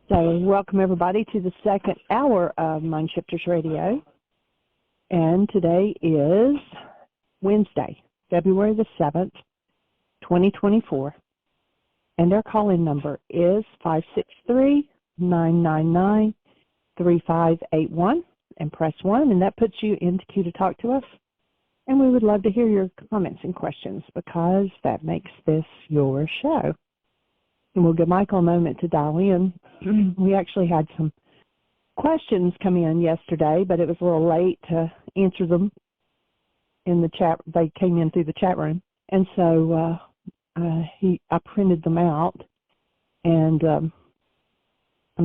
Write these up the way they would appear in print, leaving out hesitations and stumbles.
So welcome everybody to the second hour of Mind Shifters Radio. And today is Wednesday, February the 7th, 2024. And our call-in number is 563-999-3581 and press 1, and that puts you into queue to talk to us. And we would love to hear your comments and questions because that makes this your show. And we'll give Michael a moment to dial in. We actually had some questions come in yesterday, but it was a little late to answer them in the chat. They came in through the chat room. And so I printed them out, and I'm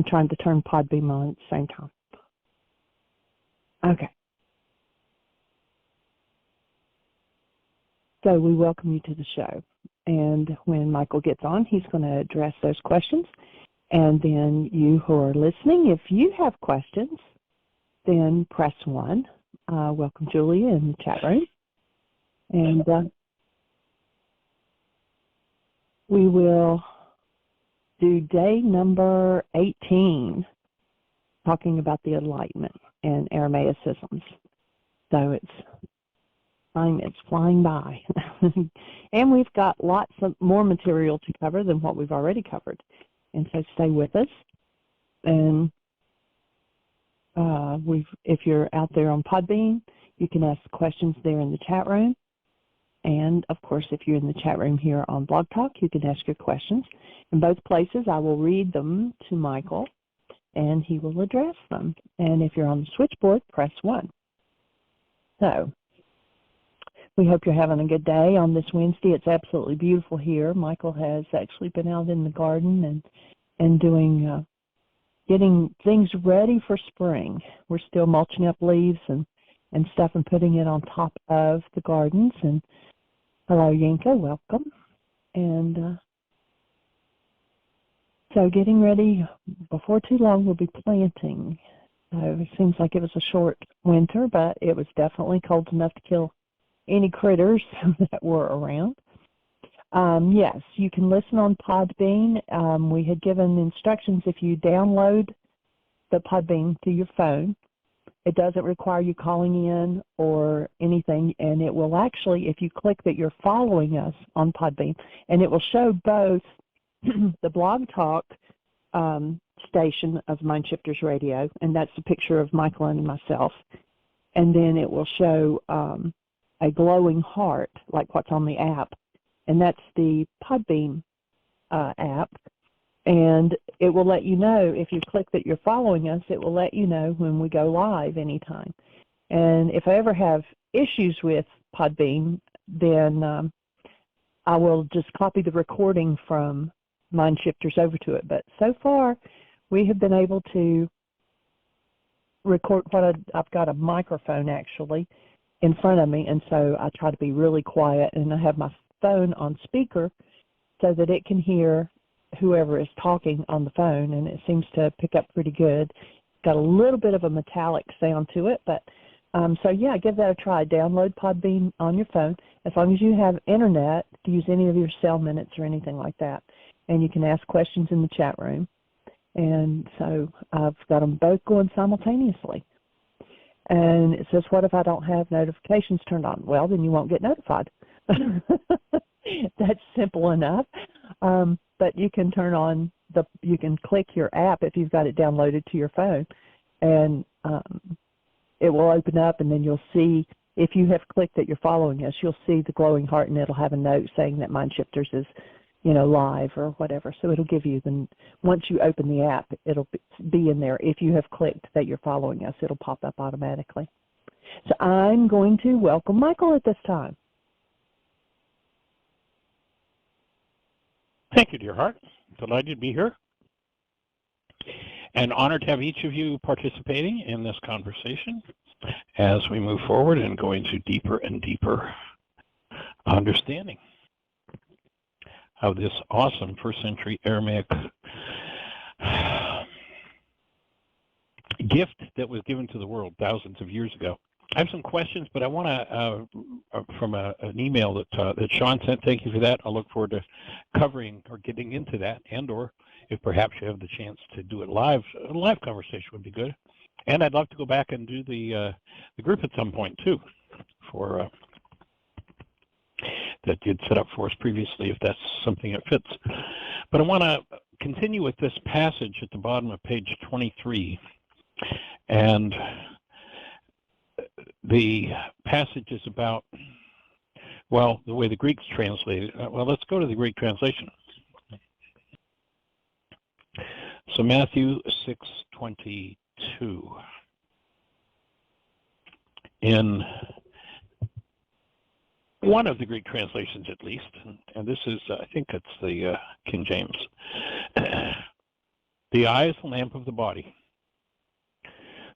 trying to turn Podbeam on at the same time. Okay. So we welcome you to the show. And when Michael gets on, he's going to address those questions. And then you who are listening, if you have questions, then press 1. Welcome Julia in the chat room. And we will do day number 18, talking about the Enlightenment and Aramaicisms. So time is flying by. And we've got lots of more material to cover than what we've already covered. And so stay with us. And if you're out there on Podbean, you can ask questions there in the chat room. And, of course, if you're in the chat room here on Blog Talk, you can ask your questions. In both places, I will read them to Michael, and he will address them. And if you're on the switchboard, press 1. So we hope you're having a good day on this Wednesday. It's absolutely beautiful here. Michael has actually been out in the garden and doing getting things ready for spring. We're still mulching up leaves and stuff and putting it on top of the gardens. And hello, Yinka, welcome. And so getting ready. Before too long, we'll be planting. It seems like it was a short winter, but it was definitely cold enough to kill any critters that were around. Yes, you can listen on Podbean. We had given instructions if you download the Podbean to your phone. It doesn't require you calling in or anything, and it will actually, if you click that you're following us on Podbean, and it will show both the Blog Talk station of Mind Shifters Radio, and that's a picture of Michael and myself, and then it will show a glowing heart, like what's on the app, and that's the Podbean app, and it will let you know, if you click that you're following us, it will let you know when we go live anytime. And if I ever have issues with Podbean, then I will just copy the recording from Mind Shifters over to it. But so far, we have been able to record I've got a microphone, actually, in front of me, and so I try to be really quiet, and I have my phone on speaker so that it can hear whoever is talking on the phone, and it seems to pick up pretty good. It's got a little bit of a metallic sound to it, but so yeah, give that a try. Download Podbean on your phone, as long as you have internet to use any of your cell minutes or anything like that, and you can ask questions in the chat room. And so I've got them both going simultaneously. And it says, what if I don't have notifications turned on? Well, then you won't get notified. That's simple enough. But you can turn on you can click your app if you've got it downloaded to your phone, and it will open up, and then you'll see, if you have clicked that you're following us, you'll see the glowing heart, and it'll have a note saying that Mind Shifters is, live or whatever. So it'll give you once you open the app, it'll be in there. If you have clicked that you're following us, it'll pop up automatically. So I'm going to welcome Michael at this time. Thank you, dear heart. Delighted to be here. And honored to have each of you participating in this conversation as we move forward and go into deeper and deeper understanding of this awesome first century Aramaic gift that was given to the world thousands of years ago. I have some questions, but I want to, from an email that Sean sent, thank you for that. I'll look forward to covering or getting into that, and or if perhaps you have the chance to do it live, a live conversation would be good. And I'd love to go back and do the group at some point too, for that you'd set up for us previously, if that's something that fits. But I want to continue with this passage at the bottom of page 23, and the passage is about, well, the way the Greeks translate it. Well, let's go to the Greek translation. So Matthew 6:22. In one of the Greek translations, at least, and this is, I think it's the King James. The eye is the lamp of the body.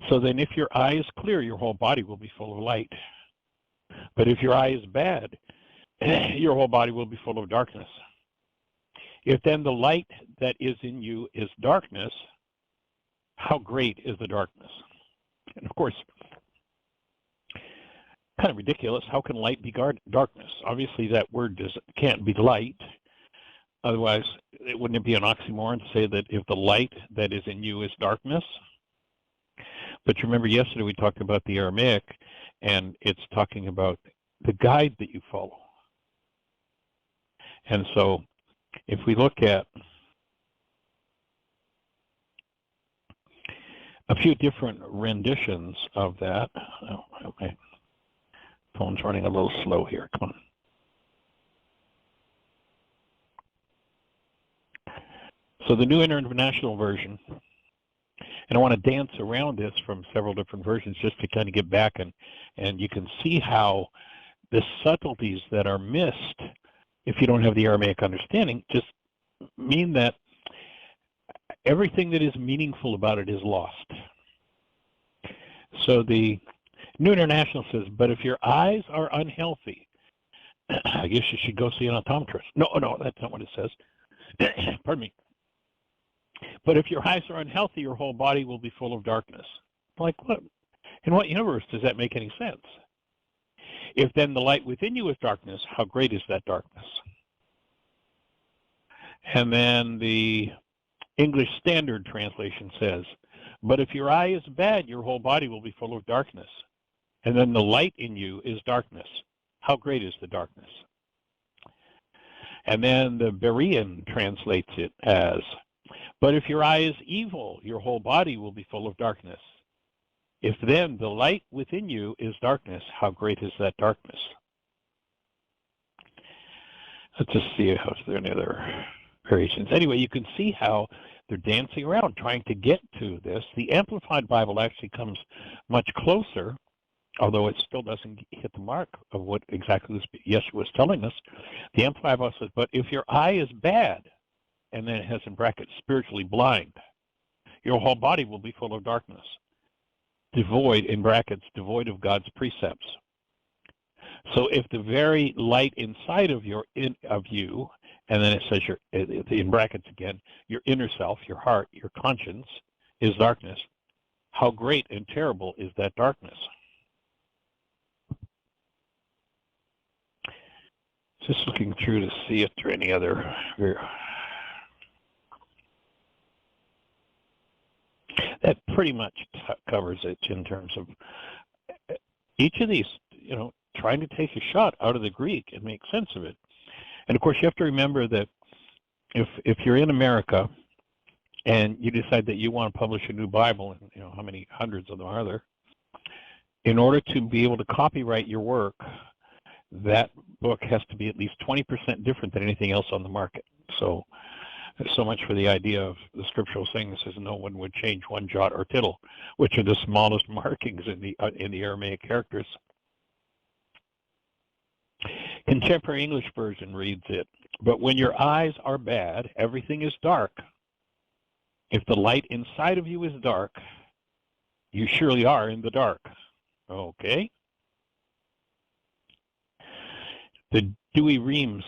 So then if your eye is clear, your whole body will be full of light. But if your eye is bad, your whole body will be full of darkness. If then the light that is in you is darkness, how great is the darkness? And of course, kind of ridiculous. How can light be darkness? Obviously, that word can't be light. Otherwise, wouldn't it be an oxymoron to say that if the light that is in you is darkness? But you remember yesterday we talked about the Aramaic, and it's talking about the guide that you follow. And so if we look at a few different renditions of that, my phone's running a little slow here, come on. So the New International Version, and I want to dance around this from several different versions just to kind of get back, and you can see how the subtleties that are missed if you don't have the Aramaic understanding just mean that everything that is meaningful about it is lost. So the New International says, but if your eyes are unhealthy, I guess you should go see an optometrist. No, that's not what it says. Pardon me. But if your eyes are unhealthy, your whole body will be full of darkness. Like what? In what universe does that make any sense? If then the light within you is darkness, how great is that darkness? And then the English Standard Translation says, but if your eye is bad, your whole body will be full of darkness. And then the light in you is darkness. How great is the darkness? And then the Berean translates it as, but if your eye is evil, your whole body will be full of darkness. If then the light within you is darkness, how great is that darkness? Let's just see if there are any other variations. Anyway, you can see how they're dancing around trying to get to this. The Amplified Bible actually comes much closer, although it still doesn't hit the mark of what exactly Yeshua was telling us. The Amplified Bible says, but if your eye is bad, and then it has in brackets, spiritually blind, your whole body will be full of darkness, devoid, in brackets, devoid of God's precepts. So if the very light inside of you, and then it says in brackets again, your inner self, your heart, your conscience is darkness, how great and terrible is that darkness? Just looking through to see if there are any other. That pretty much covers it in terms of each of these, trying to take a shot out of the Greek and make sense of it. And of course, you have to remember that if you're in America and you decide that you want to publish a new Bible, and how many hundreds of them are there, in order to be able to copyright your work, that book has to be at least 20% different than anything else on the market. So much for the idea of the scriptural saying that says no one would change one jot or tittle, which are the smallest markings in the Aramaic characters. Contemporary English Version reads it, but when your eyes are bad, everything is dark. If the light inside of you is dark, you surely are in the dark. Okay. The Dewey Reams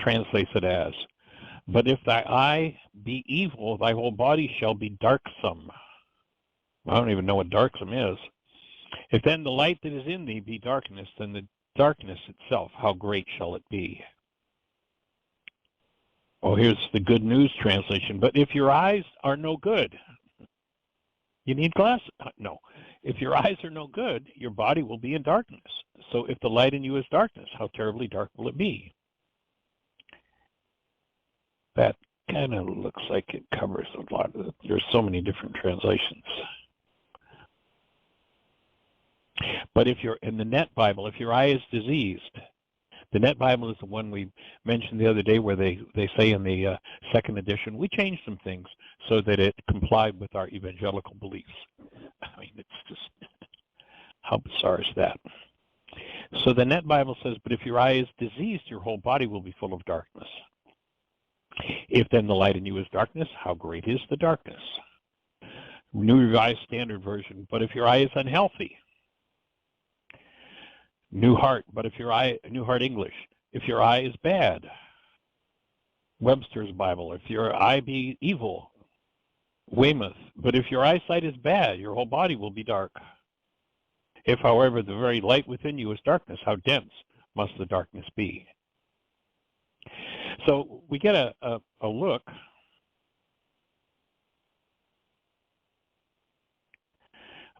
translates it as, but if thy eye be evil, thy whole body shall be darksome. I don't even know what darksome is. If then the light that is in thee be darkness, then the darkness itself, how great shall it be? Oh, here's the good news translation. But if your eyes are no good, you need glasses. No. If your eyes are no good, your body will be in darkness. So if the light in you is darkness, how terribly dark will it be? That kind of looks like it covers a lot of it. There's so many different translations. But if you're in the Net Bible, if your eye is diseased, the Net Bible is the one we mentioned the other day where they say in the second edition, we changed some things so that it complied with our evangelical beliefs. I mean, it's just, how bizarre is that? So the Net Bible says, but if your eye is diseased, your whole body will be full of darkness. If then the light in you is darkness, how great is the darkness? New Revised Standard Version, but if your eye is unhealthy, New Heart, but if your eye, New Heart English, if your eye is bad, Webster's Bible, if your eye be evil, Weymouth, but if your eyesight is bad, your whole body will be dark. If, however, the very light within you is darkness, how dense must the darkness be? So we get a look.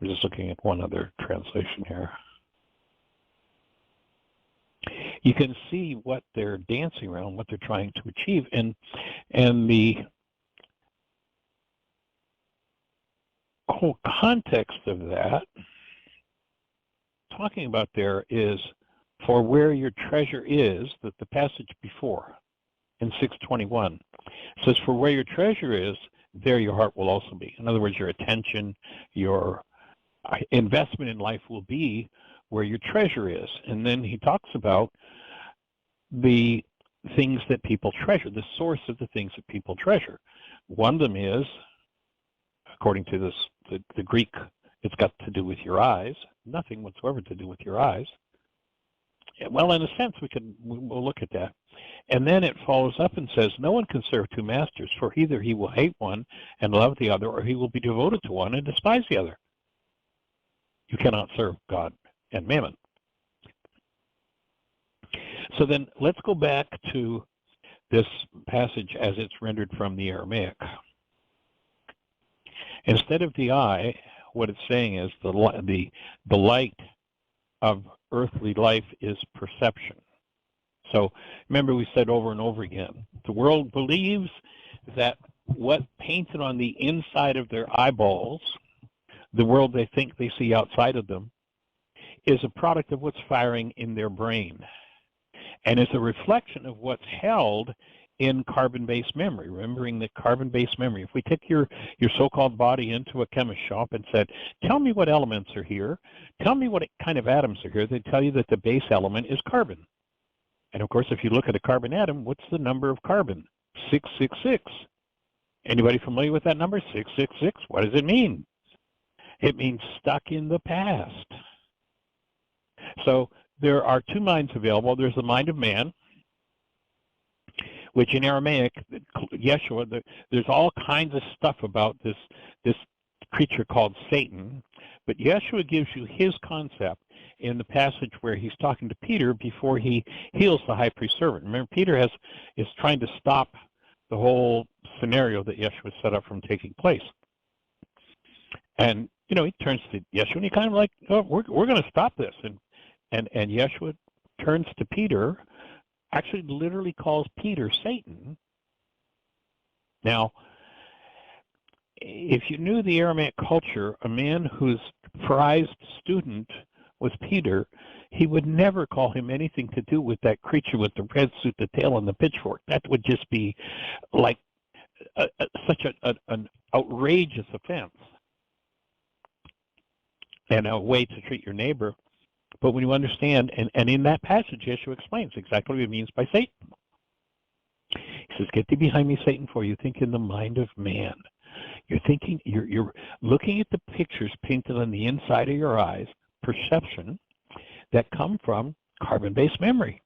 I'm just looking at one other translation here. You can see what they're dancing around, what they're trying to achieve, and the whole context of that, talking about there is, for where your treasure is, that the passage before in 6:21 says, for where your treasure is, there your heart will also be. In other words, your attention, your investment in life will be where your treasure is. And then he talks about the things that people treasure, the source of the things that people treasure. One of them is, according to this, the Greek, it's got to do with your eyes, nothing whatsoever to do with your eyes. Well, in a sense, we'll look at that. And then it follows up and says, no one can serve two masters, for either he will hate one and love the other, or he will be devoted to one and despise the other. You cannot serve God and mammon. So then let's go back to this passage as it's rendered from the Aramaic. Instead of the eye, what it's saying is the light of earthly life is perception. So remember, we said over and over again, the world believes that what painted on the inside of their eyeballs, the world they think they see outside of them, is a product of what's firing in their brain. And it's a reflection of what's held in carbon-based memory, remembering that carbon-based memory. If we took your so-called body into a chemist shop and said, tell me what elements are here, tell me what kind of atoms are here, they'd tell you that the base element is carbon. And of course, if you look at a carbon atom, what's the number of carbon? 666. Anybody familiar with that number? 666. What does it mean? It means stuck in the past. So there are two minds available. There's the mind of man, which in Aramaic, Yeshua, there's all kinds of stuff about this creature called Satan, but Yeshua gives you his concept in the passage where he's talking to Peter before he heals the high priest servant. Remember, Peter is trying to stop the whole scenario that Yeshua set up from taking place. And, you know, he turns to Yeshua and he kind of like, oh, we're going to stop this. And Yeshua turns to Peter, actually literally calls Peter Satan. Now, if you knew the Aramaic culture, a man whose prized student was Peter, he would never call him anything to do with that creature with the red suit, the tail, and the pitchfork. That would just be like such an outrageous offense and a way to treat your neighbor. But when you understand, and in that passage, Yeshua explains exactly what he means by Satan. He says, get thee behind me, Satan, for you think in the mind of man. You're thinking, you're looking at the pictures painted on the inside of your eyes, perception, that come from carbon-based memory,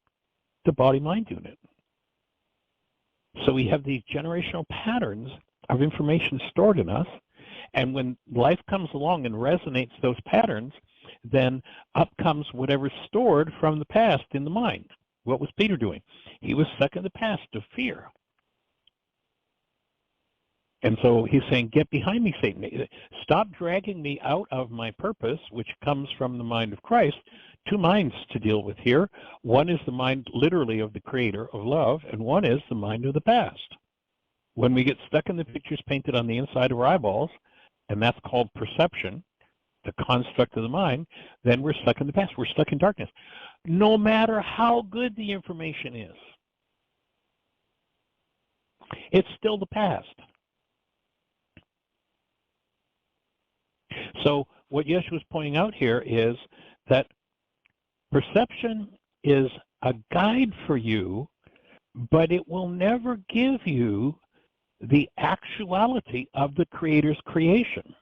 the body-mind unit. So we have these generational patterns of information stored in us, and when life comes along and resonates those patterns, then up comes whatever's stored from the past in the mind. What was Peter doing? He was stuck in the past of fear. And so he's saying, get behind me, Satan. Stop dragging me out of my purpose, which comes from the mind of Christ. Two minds to deal with here. One is the mind literally of the creator of love, and one is the mind of the past. When we get stuck in the pictures painted on the inside of our eyeballs, and that's called perception, the construct of the mind, then we're stuck in the past. We're stuck in darkness. No matter how good the information is, it's still the past. So what Yeshua is pointing out here is that perception is a guide for you, but it will never give you the actuality of the Creator's creation.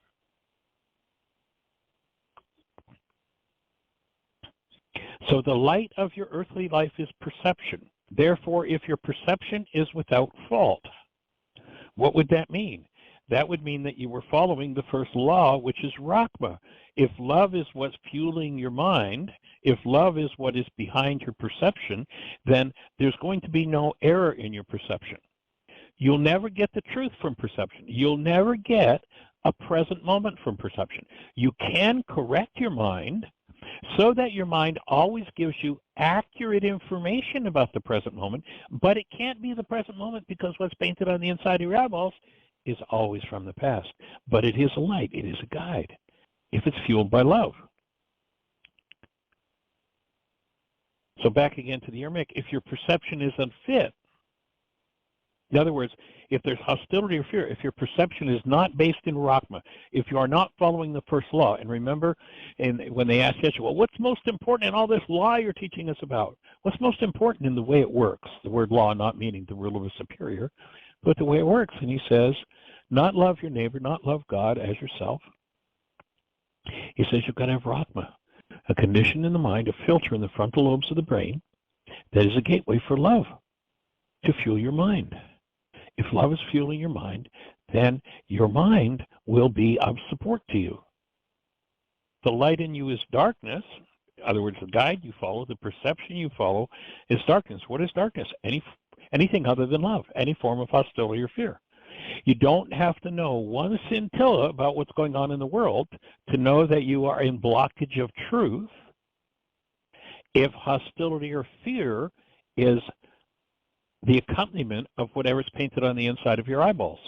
So the light of your earthly life is perception. Therefore, if your perception is without fault, what would that mean? That would mean that you were following the first law, which is Rakhma. If love is what's fueling your mind, if love is what is behind your perception, then there's going to be no error in your perception. You'll never get the truth from perception. You'll never get a present moment from perception. You can correct your mind so that your mind always gives you accurate information about the present moment, but it can't be the present moment because what's painted on the inside of your eyeballs is always from the past. But it is a light, it is a guide, if it's fueled by love. So back again to the Aramaic, if your perception is unfit, in other words, if there's hostility or fear, if your perception is not based in Rakhma, if you are not following the first law, and remember, when they asked Yeshua, well, what's most important in all this law you're teaching us about? What's most important in the way it works? The word law not meaning the rule of a superior, but the way it works. And he says, not love your neighbor, not love God as yourself. He says you've got to have Rakhma, a condition in the mind, a filter in the frontal lobes of the brain that is a gateway for love to fuel your mind. If love is fueling your mind, then your mind will be of support to you. The light in you is darkness. In other words, the guide you follow, the perception you follow is darkness. What is darkness? Anything other than love, any form of hostility or fear. You don't have to know one scintilla about what's going on in the world to know that you are in blockage of truth if hostility or fear is the accompaniment of whatever's painted on the inside of your eyeballs.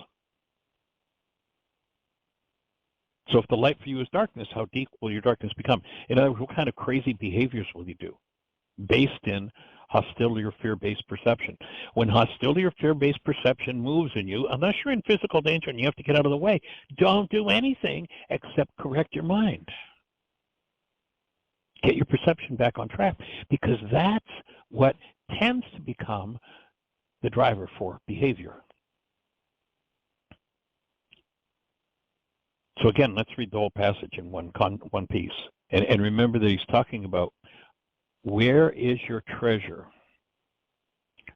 So if the light for you is darkness, how deep will your darkness become? In other words, what kind of crazy behaviors will you do based in hostility or fear-based perception? When hostility or fear-based perception moves in you, unless you're in physical danger and you have to get out of the way, don't do anything except correct your mind. Get your perception back on track, because that's what tends to become the driver for behavior. So again, let's read the whole passage in one piece. And remember that he's talking about where is your treasure?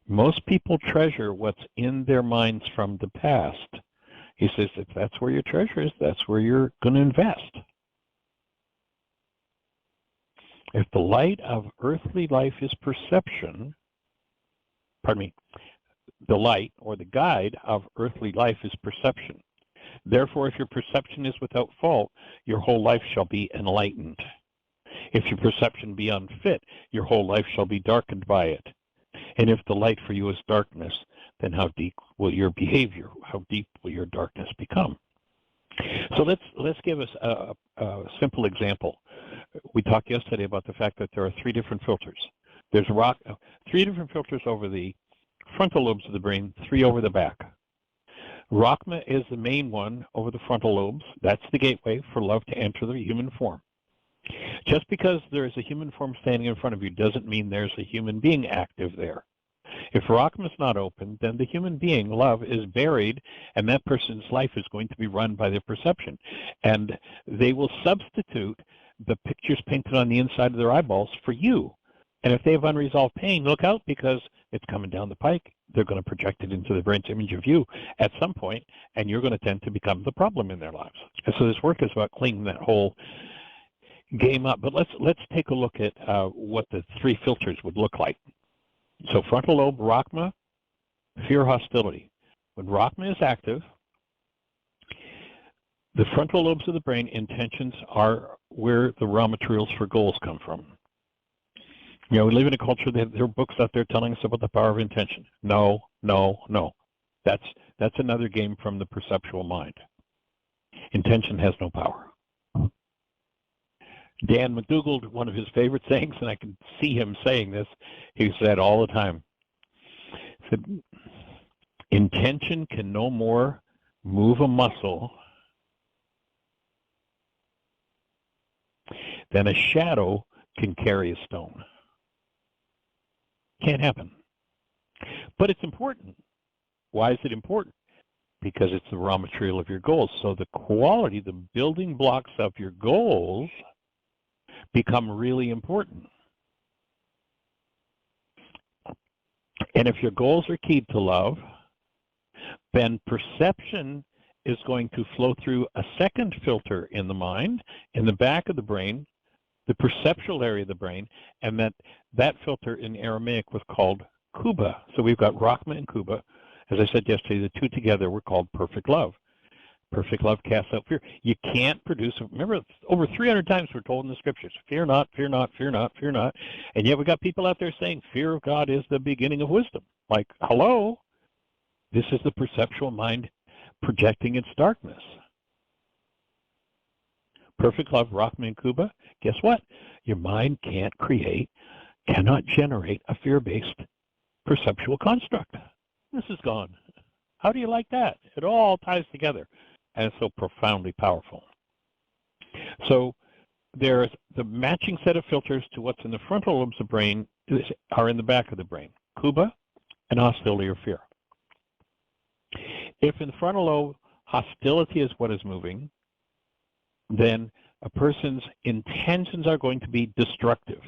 Most people treasure what's in their minds from the past. He says if that's where your treasure is, that's where you're going to invest. If the light of earthly life is perception, the light or the guide of earthly life is perception. Therefore, if your perception is without fault, your whole life shall be enlightened. If your perception be unfit, your whole life shall be darkened by it. And if the light for you is darkness, then how deep will your behavior, how deep will your darkness become? So let's give us a simple example. We talked yesterday about the fact that there are three different filters. There's three different filters over the frontal lobes of the brain, three over the back. Rakhma is the main one over the frontal lobes. That's the gateway for love to enter the human form. Just because there is a human form standing in front of you doesn't mean there's a human being active there. If Rakhma is not open, then the human being, love, is buried, and that person's life is going to be run by their perception. And they will substitute the pictures painted on the inside of their eyeballs for you. And if they have unresolved pain, look out, because it's coming down the pike. They're going to project it into the brain's image of you at some point, and you're going to tend to become the problem in their lives. And so this work is about cleaning that whole game up. But let's take a look at what the three filters would look like. So frontal lobe, Rakhma, fear, hostility. When Rakhma is active, The frontal lobes of the brain, intentions, are where the raw materials for goals come from. You know, we live in a culture that there are books out there telling us about the power of intention. No, no, no. That's another game from the perceptual mind. Intention has no power. Dan McDougall, one of his favorite sayings, and I can see him saying this, he said all the time, he said, intention can no more move a muscle than a shadow can carry a stone. Can't happen. But it's important. Why is it important? Because it's the raw material of your goals. So the quality, the building blocks of your goals become really important. And if your goals are keyed to love, then perception is going to flow through a second filter in the mind, in the back of the brain, the perceptual area of the brain, and that filter in Aramaic was called Kuba. So we've got Rakhma and Kuba. As I said yesterday, the two together were called perfect love. Perfect love casts out fear. You can't produce, remember, over 300 times we're told in the scriptures, fear not, fear not, fear not, fear not. And yet we got people out there saying fear of God is the beginning of wisdom. Like, hello? This is the perceptual mind projecting its darkness. Perfect love, Rakhma and Kuba, guess what? Your mind cannot generate a fear-based perceptual construct. This is gone. How do you like that? It all ties together, and it's so profoundly powerful. So there's the matching set of filters to what's in the frontal lobes of the brain are in the back of the brain, Kuba and hostility or fear. If in the frontal lobe, hostility is what is moving, then a person's intentions are going to be destructive.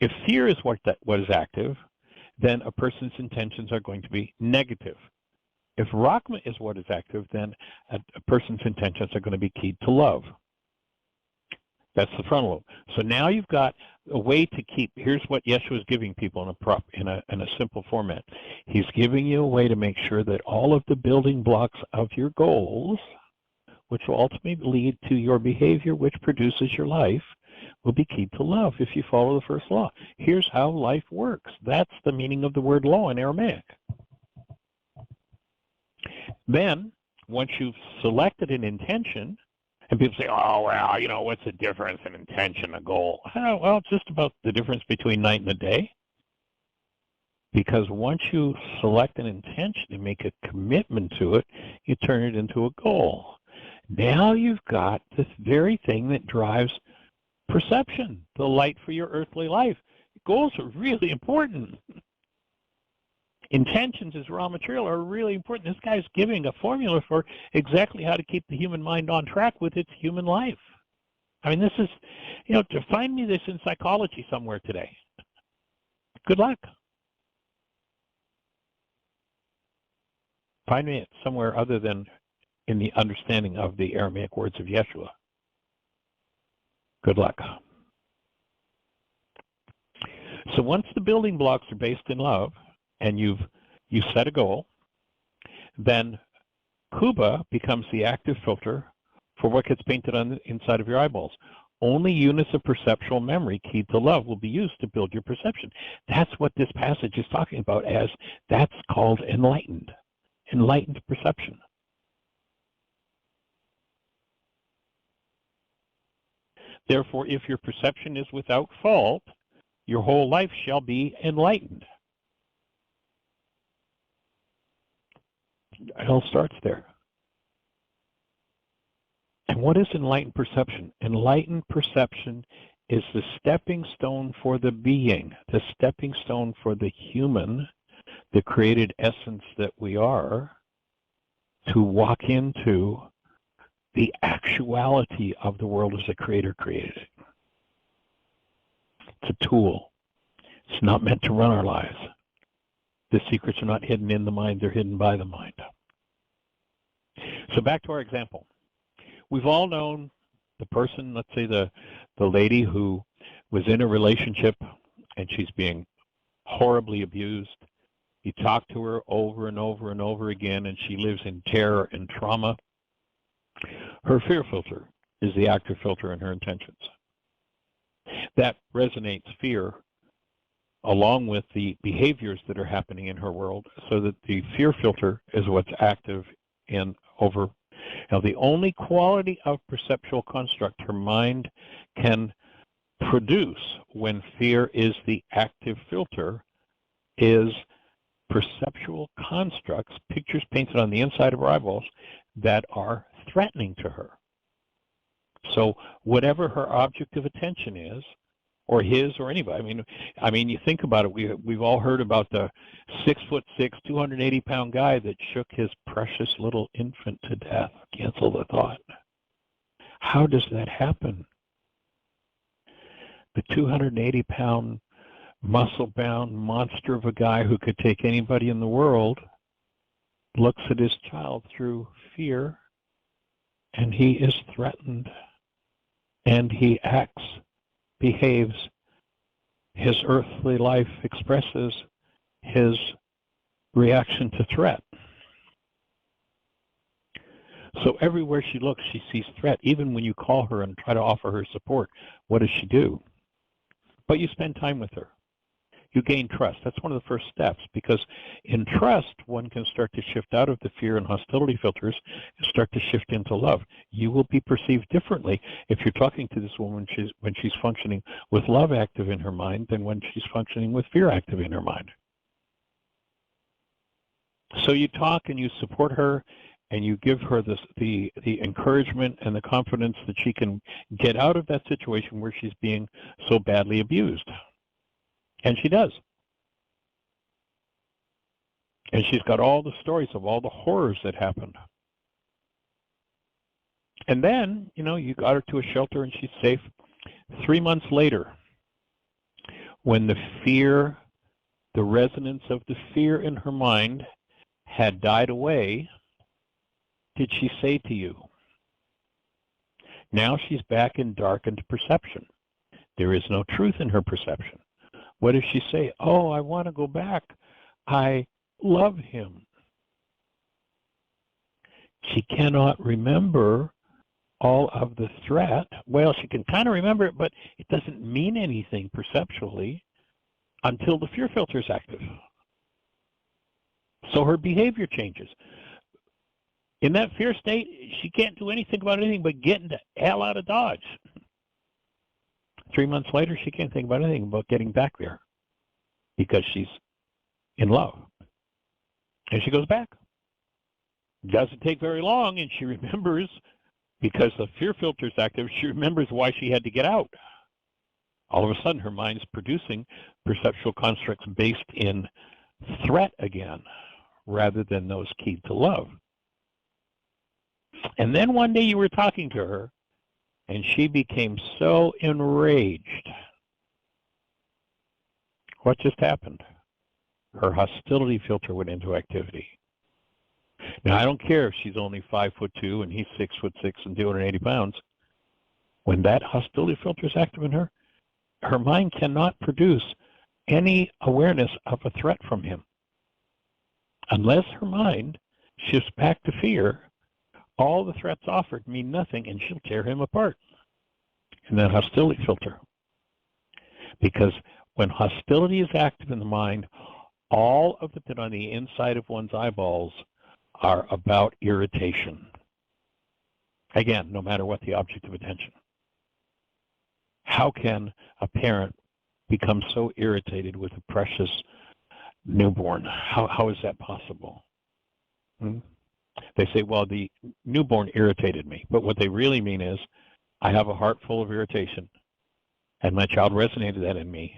If fear is what is active, then a person's intentions are going to be negative. If Rakhma is what is active, then a person's intentions are going to be keyed to love. That's the frontal lobe. So now you've got a way to keep, here's what Yeshua is giving people in a simple format. He's giving you a way to make sure that all of the building blocks of your goals, which will ultimately lead to your behavior, which produces your life, will be keyed to love if you follow the first law. Here's how life works. That's the meaning of the word law in Aramaic. Then, once you've selected an intention, and people say, oh, well, you know, what's the difference in intention and goal? Oh, well, it's just about the difference between night and the day. Because once you select an intention and make a commitment to it, you turn it into a goal. Now you've got this very thing that drives perception, the light for your earthly life. Goals are really important. Intentions as raw material are really important. This guy's giving a formula for exactly how to keep the human mind on track with its human life. I mean, this is, you know, to find me this in psychology somewhere today. Good luck. Find me it somewhere other than in the understanding of the Aramaic words of Yeshua. Good luck. So once the building blocks are based in love and you set a goal, then Kuba becomes the active filter for what gets painted on the inside of your eyeballs. Only units of perceptual memory keyed to love will be used to build your perception. That's what this passage is talking about as that's called enlightened perception. Therefore, if your perception is without fault, your whole life shall be enlightened. It all starts there. And what is enlightened perception? Enlightened perception is the stepping stone for the being, the stepping stone for the human, the created essence that we are, to walk into the actuality of the world as the Creator created it. It's a tool. It's not meant to run our lives. The secrets are not hidden in the mind, they're hidden by the mind. So back to our example. We've all known the person, let's say the lady who was in a relationship and she's being horribly abused. You talk to her over and over and over again and she lives in terror and trauma. Her fear filter is the active filter in her intentions. That resonates fear along with the behaviors that are happening in her world, so that the fear filter is what's active in over. Now, the only quality of perceptual construct her mind can produce when fear is the active filter is perceptual constructs, pictures painted on the inside of her eyeballs that are threatening to her. So whatever her object of attention is, or his or anybody, I mean, you think about it. We've all heard about the 6'6", 280-pound guy that shook his precious little infant to death. Cancel the thought. How does that happen? The 280-pound, muscle-bound monster of a guy who could take anybody in the world looks at his child through fear, and he is threatened, and he acts, behaves, his earthly life expresses his reaction to threat. So everywhere she looks, she sees threat. Even when you call her and try to offer her support, what does she do? But you spend time with her. You gain trust. That's one of the first steps, because in trust, one can start to shift out of the fear and hostility filters and start to shift into love. You will be perceived differently if you're talking to this woman when she's functioning with love active in her mind than when she's functioning with fear active in her mind. So you talk and you support her, and you give her the encouragement and the confidence that she can get out of that situation where she's being so badly abused. And she does. And she's got all the stories of all the horrors that happened. And then, you got her to a shelter and she's safe. 3 months later, when the fear, the resonance of the fear in her mind had died away, did she say to you? Now she's back in darkened perception. There is no truth in her perception. What does she say? Oh, I want to go back. I love him. She cannot remember all of the threat. Well, she can kind of remember it, but it doesn't mean anything perceptually until the fear filter is active. So her behavior changes. In that fear state, she can't do anything about anything but getting the hell out of Dodge. 3 months later, she can't think about anything about getting back there because she's in love. And she goes back. Doesn't take very long, and she remembers, because the fear filter is active, she remembers why she had to get out. All of a sudden, her mind's producing perceptual constructs based in threat again, rather than those keyed to love. And then one day you were talking to her, and she became so enraged. What just happened? Her hostility filter went into activity. Now, I don't care if she's only 5'2" and he's 6'6" and 280 pounds. When that hostility filter is active in her, her mind cannot produce any awareness of a threat from him. Unless her mind shifts back to fear, all the threats offered mean nothing, and she'll tear him apart in that hostility filter. Because when hostility is active in the mind, all of the bit on the inside of one's eyeballs are about irritation. Again, no matter what the object of attention. How can a parent become so irritated with a precious newborn? How is that possible? They say, well, the newborn irritated me. But what they really mean is, I have a heart full of irritation, and my child resonated that in me.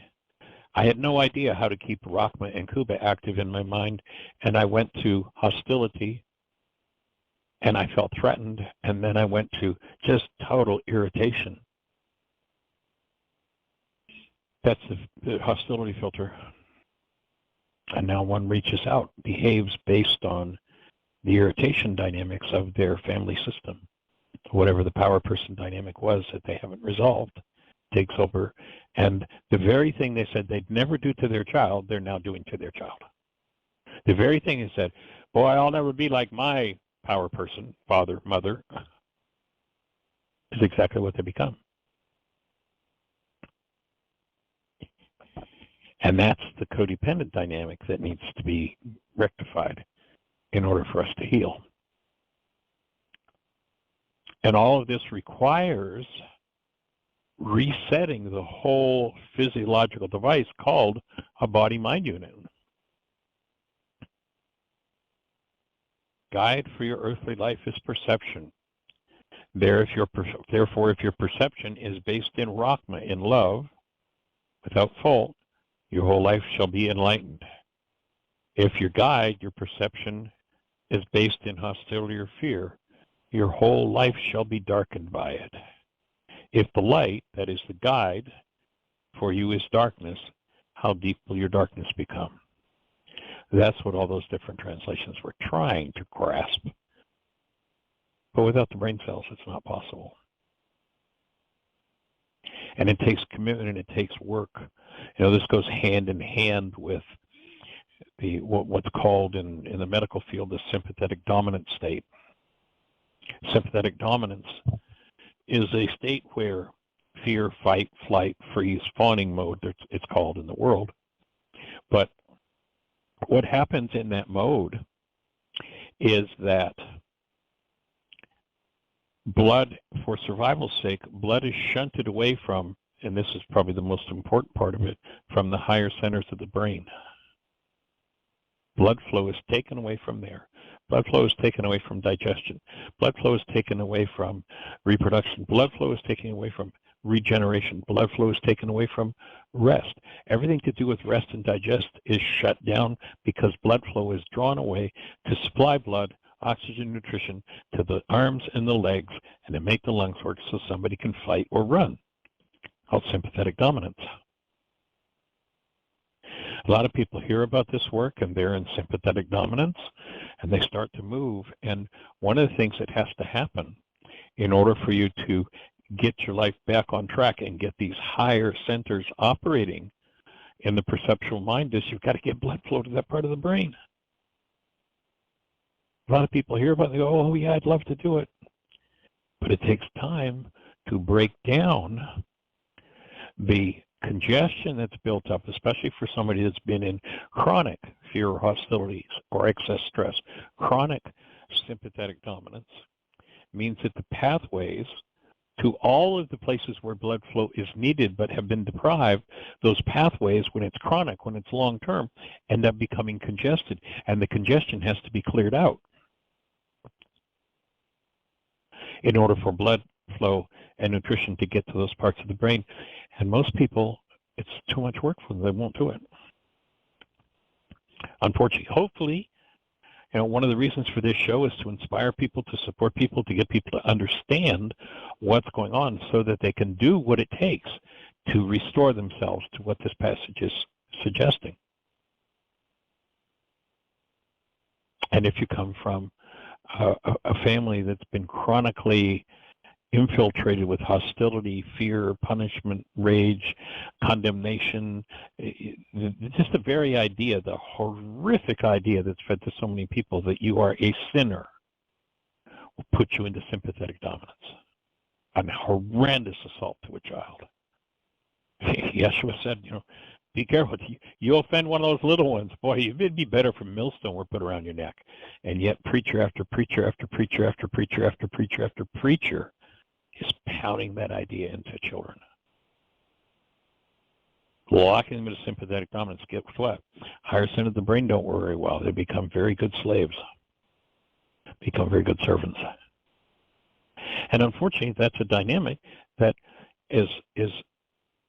I had no idea how to keep Rakhma and Kuba active in my mind, and I went to hostility, and I felt threatened, and then I went to just total irritation. That's the hostility filter. And now one reaches out, behaves based on the irritation dynamics of their family system. Whatever the power person dynamic was that they haven't resolved takes over. And the very thing they said they'd never do to their child, they're now doing to their child. The very thing they said, boy, I'll never be like my power person, father, mother. is exactly what they become. And that's the codependent dynamic that needs to be rectified in order for us to heal. And all of this requires resetting the whole physiological device called a body-mind unit. Guide for your earthly life is perception. Therefore, if your perception is based in Rakhma, in love, without fault, your whole life shall be enlightened. If your guide, your perception, is based in hostility or fear, your whole life shall be darkened by it. If the light, that is the guide, for you is darkness, how deep will your darkness become? That's what all those different translations were trying to grasp. But without the brain cells, it's not possible. And it takes commitment and it takes work. You know, this goes hand in hand with what's called in the medical field the sympathetic dominant state. Sympathetic dominance is a state where fear, fight, flight, freeze, fawning mode, it's called in the world. But what happens in that mode is that blood, for survival's sake, blood is shunted away from, and this is probably the most important part of it, from the higher centers of the brain. Blood flow is taken away from there. Blood flow is taken away from digestion. Blood flow is taken away from reproduction. Blood flow is taken away from regeneration. Blood flow is taken away from rest. Everything to do with rest and digest is shut down because blood flow is drawn away to supply blood, oxygen, nutrition to the arms and the legs and to make the lungs work so somebody can fight or run. Called sympathetic dominance. A lot of people hear about this work and they're in sympathetic dominance and they start to move. And one of the things that has to happen in order for you to get your life back on track and get these higher centers operating in the perceptual mind is you've got to get blood flow to that part of the brain. A lot of people hear about it and they go, oh yeah, I'd love to do it. But it takes time to break down the congestion that's built up, especially for somebody that's been in chronic fear or hostilities or excess stress. Chronic sympathetic dominance means that the pathways to all of the places where blood flow is needed but have been deprived, those pathways, when it's chronic, when it's long-term, end up becoming congested, and the congestion has to be cleared out in order for blood flow and nutrition to get to those parts of the brain. And most people, it's too much work for them. They won't do it. Unfortunately, hopefully, you know, one of the reasons for this show is to inspire people, to support people, to get people to understand what's going on so that they can do what it takes to restore themselves to what this passage is suggesting. And if you come from a family that's been chronically infiltrated with hostility, fear, punishment, rage, condemnation, just the very idea, the horrific idea that's fed to so many people that you are a sinner will put you into sympathetic dominance. An horrendous assault to a child. Yeshua said, you know, be careful. You offend one of those little ones. Boy, it'd be better if a millstone were put around your neck. And yet preacher after preacher after preacher after preacher after preacher after preacher is pounding that idea into children. Locking them into sympathetic dominance. Get what? Higher center of the brain don't work very well. They become very good slaves. Become very good servants. And unfortunately, that's a dynamic that is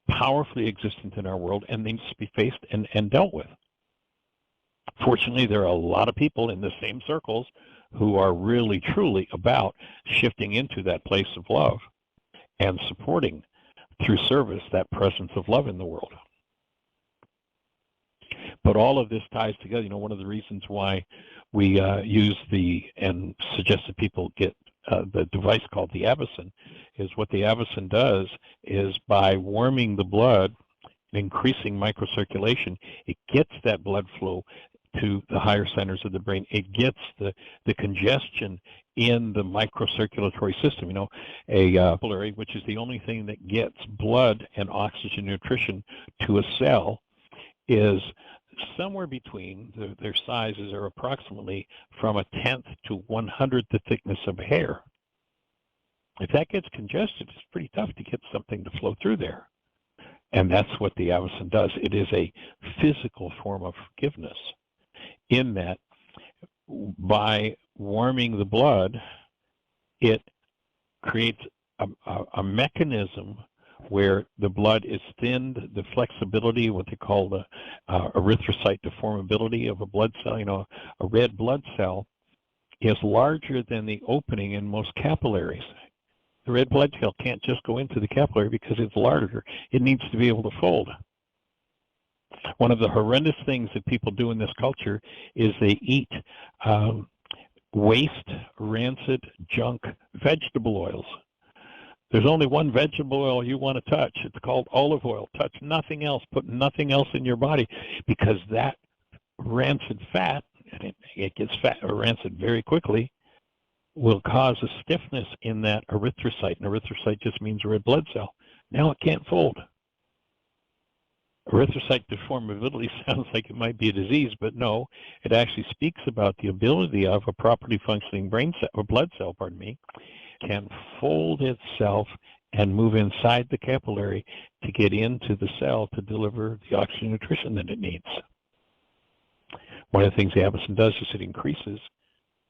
powerfully existent in our world and needs to be faced and dealt with. Fortunately, there are a lot of people in the same circles who are really, truly about shifting into that place of love and supporting through service that presence of love in the world. But all of this ties together. You know, one of the reasons why we use and suggest that people get the device called the avicin is what the avicin does is by warming the blood, increasing microcirculation, it gets that blood flow to the higher centers of the brain. It gets the congestion in the microcirculatory system. You know, a capillary, which is the only thing that gets blood and oxygen nutrition to a cell, is somewhere between, their sizes are approximately from 1/10 to 100th the thickness of a hair. If that gets congested, it's pretty tough to get something to flow through there. And that's what the avicen does. It is a physical form of forgiveness, in that by warming the blood, it creates a mechanism where the blood is thinned, the flexibility, what they call the erythrocyte deformability of a blood cell. You know, a red blood cell is larger than the opening in most capillaries. The red blood cell can't just go into the capillary because it's larger. It needs to be able to fold. One of the horrendous things that people do in this culture is they eat waste, rancid, junk vegetable oils. There's only one vegetable oil you want to touch. It's called olive oil. Touch nothing else. Put nothing else in your body, because that rancid fat, and it gets fat or rancid very quickly, will cause a stiffness in that erythrocyte. And erythrocyte just means red blood cell. Now it can't fold. Erythrocyte deformability sounds like it might be a disease, but no, it actually speaks about the ability of a properly functioning brain cell, or blood cell, can fold itself and move inside the capillary to get into the cell to deliver the oxygen nutrition that it needs. One of the things the avicen does is it increases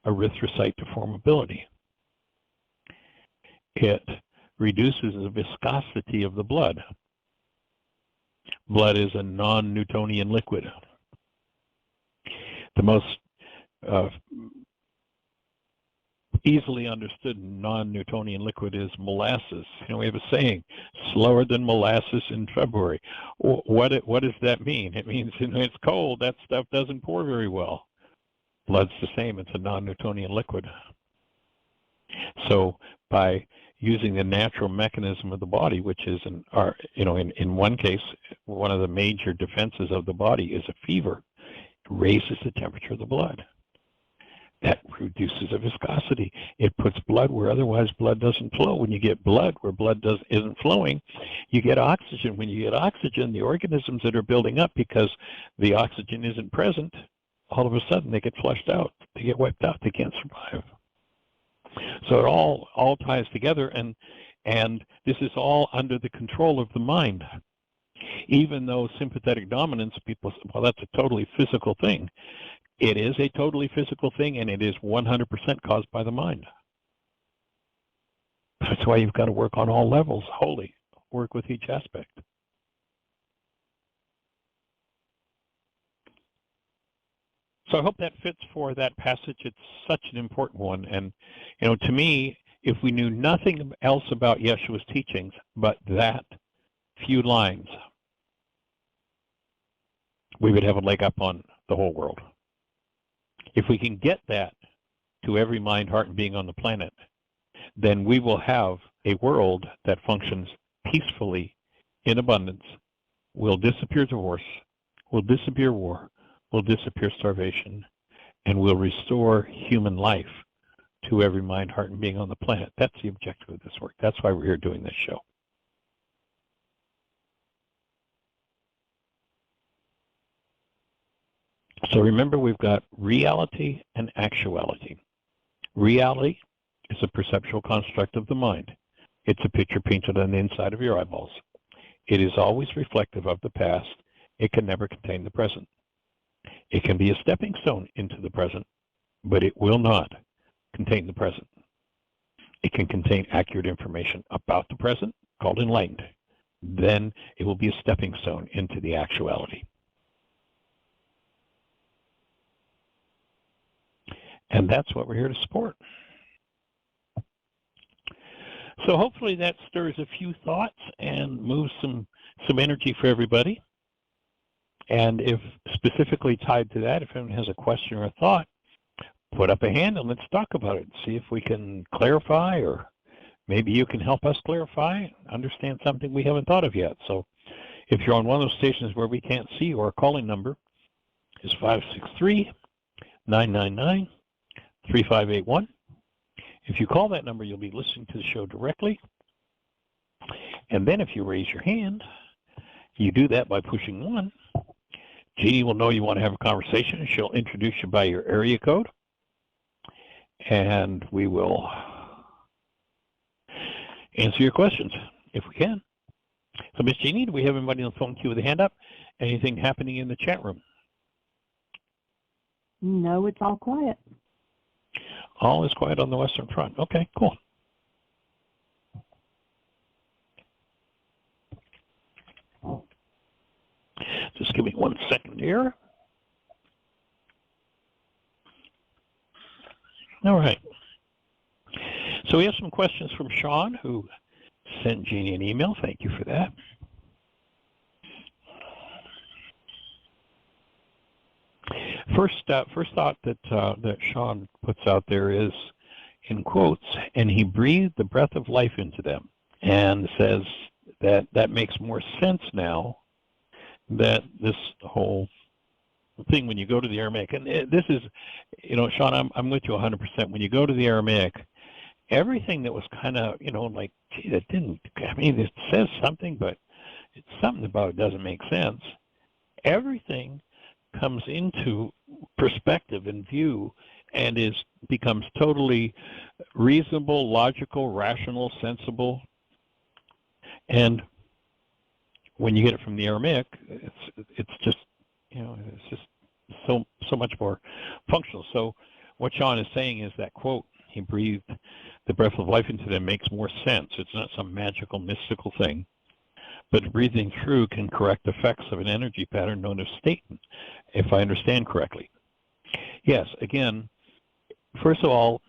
erythrocyte deformability. It reduces the viscosity of the blood. Blood is a non-Newtonian liquid. The most easily understood non-Newtonian liquid is molasses. You know, we have a saying, slower than molasses in February. What does that mean? It means when it's cold, that stuff doesn't pour very well. Blood's the same. It's a non-Newtonian liquid. So by using the natural mechanism of the body, which is in one case, one of the major defenses of the body is a fever, it raises the temperature of the blood. That reduces the viscosity. It puts blood where otherwise blood doesn't flow. When you get blood where blood isn't flowing, you get oxygen. When you get oxygen, the organisms that are building up, because the oxygen isn't present, all of a sudden they get flushed out. They get wiped out. They can't survive. So it all ties together, and this is all under the control of the mind. Even though sympathetic dominance, people say, well, that's a totally physical thing. It is a totally physical thing, and it is 100% caused by the mind. That's why you've got to work on all levels, wholly, work with each aspect. So I hope that fits for that passage. It's such an important one. And, to me, if we knew nothing else about Yeshua's teachings but that few lines, we would have a leg up on the whole world. If we can get that to every mind, heart, and being on the planet, then we will have a world that functions peacefully in abundance, will disappear divorce, will disappear war, will disappear starvation, and will restore human life to every mind, heart, and being on the planet. That's the objective of this work. That's why we're here doing this show. So remember, we've got reality and actuality. Reality is a perceptual construct of the mind. It's a picture painted on the inside of your eyeballs. It is always reflective of the past. It can never contain the present. It can be a stepping stone into the present, but it will not contain the present. It can contain accurate information about the present, called enlightened. Then it will be a stepping stone into the actuality. And that's what we're here to support. So hopefully that stirs a few thoughts and moves some energy for everybody. And if specifically tied to that, if anyone has a question or a thought, put up a hand and let's talk about it. See if we can clarify, or maybe you can help us clarify, understand something we haven't thought of yet. So if you're on one of those stations where we can't see, our calling number is 563-999-3581. If you call that number, you'll be listening to the show directly. And then if you raise your hand, you do that by pushing 1. Jeannie will know you want to have a conversation, and she'll introduce you by your area code. And we will answer your questions if we can. So, Miss Jeannie, do we have anybody on the phone queue with a hand up? Anything happening in the chat room? No, it's all quiet. All is quiet on the Western Front. Okay, cool. Just give me 1 second here. All right. So we have some questions from Sean, who sent Jeannie an email. Thank you for that. First thought that Sean puts out there is, in quotes, and he breathed the breath of life into them, and says that makes more sense now, that this whole thing, when you go to the Aramaic, and this is, Sean, I'm with you 100%. When you go to the Aramaic, everything that was kind of, like, gee, that didn't, I mean, it says something, but it's something about it doesn't make sense. Everything comes into perspective and view and becomes totally reasonable, logical, rational, sensible. And when you get it from the Aramaic, it's just, it's just so much more functional. So what Sean is saying is that, quote, he breathed the breath of life into them makes more sense. It's not some magical, mystical thing. But breathing through can correct effects of an energy pattern known as statement, if I understand correctly. Yes, again, first of all,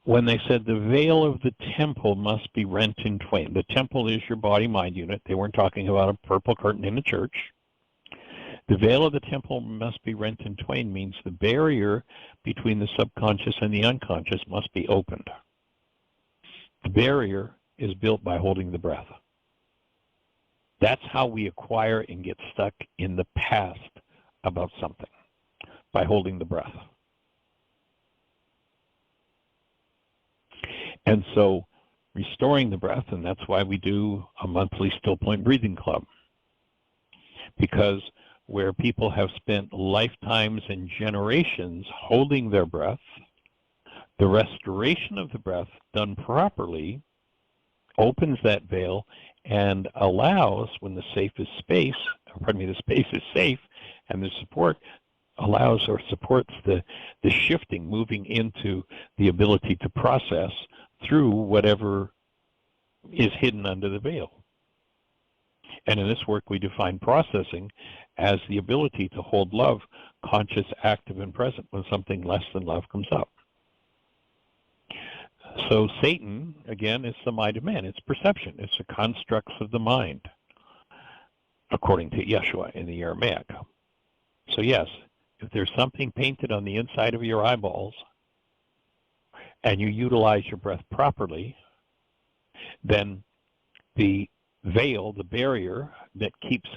when they said the veil of the temple must be rent in twain, the temple is your body-mind unit. They weren't talking about a purple curtain in a church. The veil of the temple must be rent in twain means the barrier between the subconscious and the unconscious must be opened. The barrier is built by holding the breath. That's how we acquire and get stuck in the past about something, by holding the breath. And so restoring the breath, and that's why we do a monthly still point breathing club, because where people have spent lifetimes and generations holding their breath, the restoration of the breath done properly opens that veil and allows, when the space is safe, and the support allows or supports the shifting, moving into the ability to process through whatever is hidden under the veil. And in this work, we define processing as the ability to hold love conscious, active, and present when something less than love comes up. So Satan, again, is the mind of man. It's perception. It's the constructs of the mind, according to Yeshua in the Aramaic. So yes, if there's something painted on the inside of your eyeballs and you utilize your breath properly, then the veil, the barrier that keeps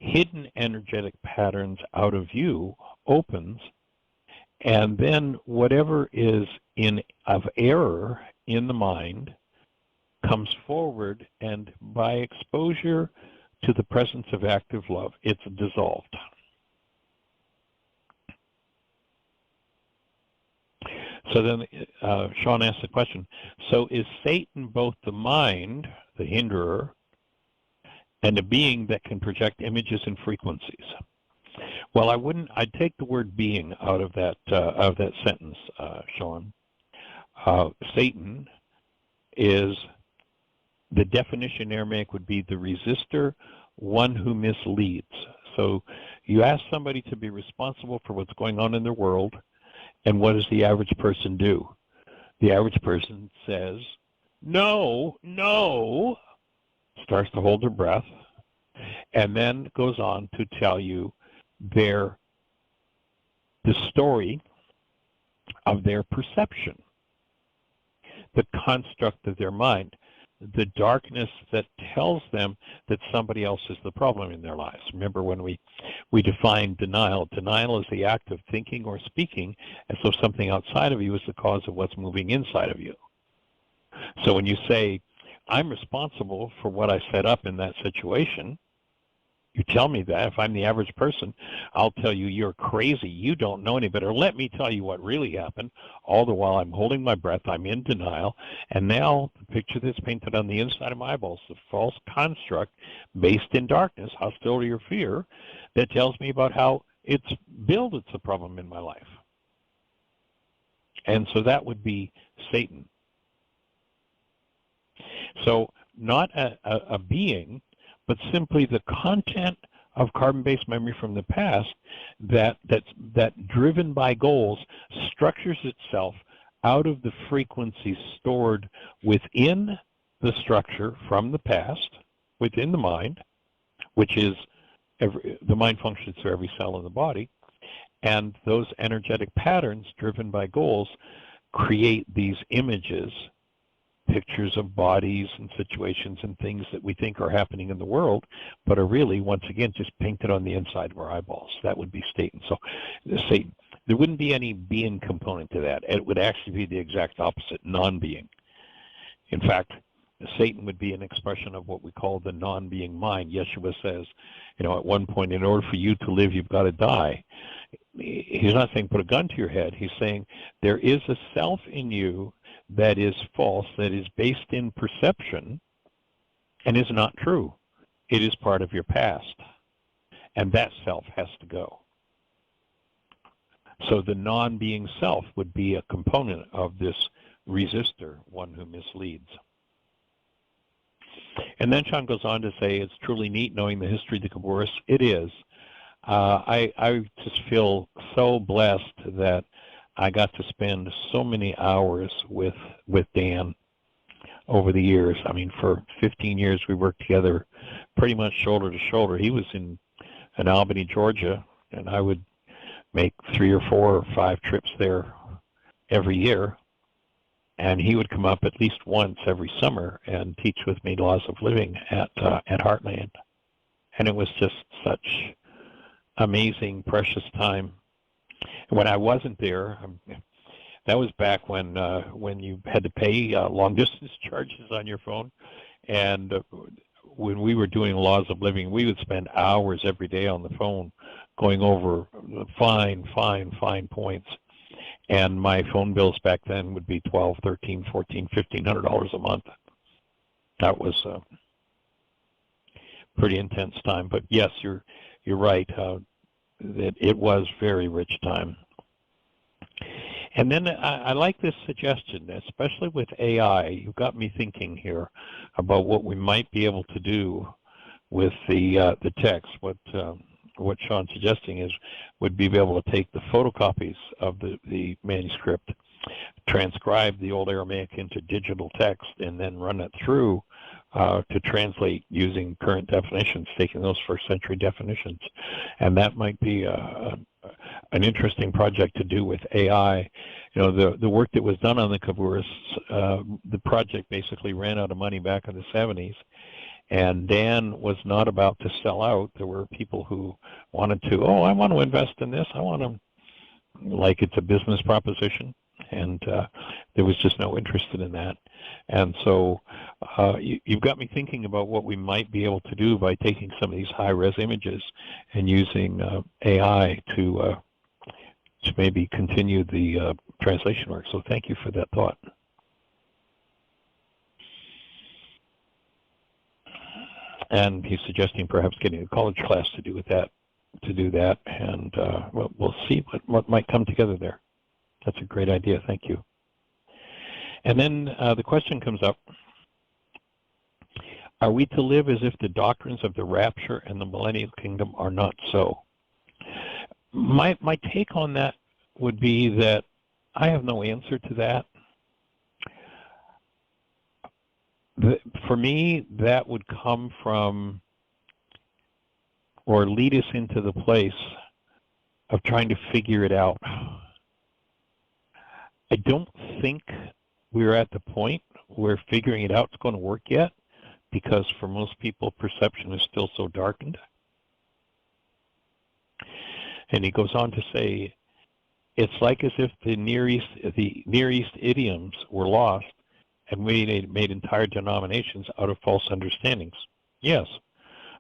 hidden energetic patterns out of view opens, and then whatever is of error in the mind comes forward, and by exposure to the presence of active love, it's dissolved. So then Sean asked the question, so is Satan both the mind, the hinderer, and a being that can project images and frequencies? Well, I'd take the word being out of that sentence, Sean. Satan is, the definition in Aramaic would be the resistor, one who misleads. So you ask somebody to be responsible for what's going on in their world, and what does the average person do? The average person says, no, no, starts to hold their breath, and then goes on to tell you the story of their perception, the construct of their mind. the darkness that tells them that somebody else is the problem in their lives. Remember when we defined denial. Denial is the act of thinking or speaking as though something outside of you is the cause of what's moving inside of you. So when you say, I'm responsible for what I set up in that situation, you tell me that. If I'm the average person, I'll tell you, you're crazy. You don't know any better. Let me tell you what really happened. All the while I'm holding my breath, I'm in denial. And now the picture that's painted on the inside of my eyeballs, the false construct based in darkness, hostility or fear, that tells me about how it's a problem in my life. And so that would be Satan. So not a being, but simply the content of carbon-based memory from the past that driven by goals structures itself out of the frequencies stored within the structure from the past, within the mind, which is the mind functions through every cell in the body, and those energetic patterns driven by goals create these images, pictures of bodies and situations and things that we think are happening in the world, but are really, once again, just painted on the inside of our eyeballs. That would be Satan. So Satan, there wouldn't be any being component to that. It would actually be the exact opposite, non-being. In fact, Satan would be an expression of what we call the non-being mind. Yeshua says, at one point, in order for you to live, you've got to die. He's not saying put a gun to your head. He's saying there is a self in you that is false, that is based in perception, and is not true. It is part of your past, and that self has to go. So the non-being self would be a component of this resistor, one who misleads. And then Sean goes on to say, it's truly neat knowing the history of the Khabouris. It is. I just feel so blessed that I got to spend so many hours with Dan over the years. I mean, for 15 years we worked together pretty much shoulder to shoulder. He was in Albany, Georgia, and I would make 3 or 4 or 5 trips there every year. And he would come up at least once every summer and teach with me laws of living at Heartland. And it was just such amazing, precious time. When I wasn't there, that was back when you had to pay long-distance charges on your phone. And when we were doing laws of living, we would spend hours every day on the phone going over fine points. And my phone bills back then would be $1,200, $1,300, $1,400, $1,500 a month. That was a pretty intense time. But yes, you're right. That it was very rich time. And then I like this suggestion, especially with AI. You got me thinking here about what we might be able to do with the text. What Sean's suggesting would be able to take the photocopies of the manuscript, transcribe the old Aramaic into digital text, and then run it through to translate using current definitions, taking those first-century definitions. And that might be an interesting project to do with AI. The work that was done on the Khabouris, the project basically ran out of money back in the 70s. And Dan was not about to sell out. There were people who wanted to, I want to invest in this. I want to, like it's a business proposition. And there was just no interest in that. And so you've got me thinking about what we might be able to do by taking some of these high-res images and using AI to maybe continue the translation work. So thank you for that thought. And he's suggesting perhaps getting a college class to do that, and we'll see what might come together there. That's a great idea. Thank you. And then the question comes up: are we to live as if the doctrines of the rapture and the millennial kingdom are not so? My take on that would be that I have no answer to that. For me, that would come from or lead us into the place of trying to figure it out. I don't think we're at the point we're figuring it out it's going to work yet, because for most people perception is still so darkened. And he goes on to say, it's like as if the Near East idioms were lost and we made entire denominations out of false understandings. Yes.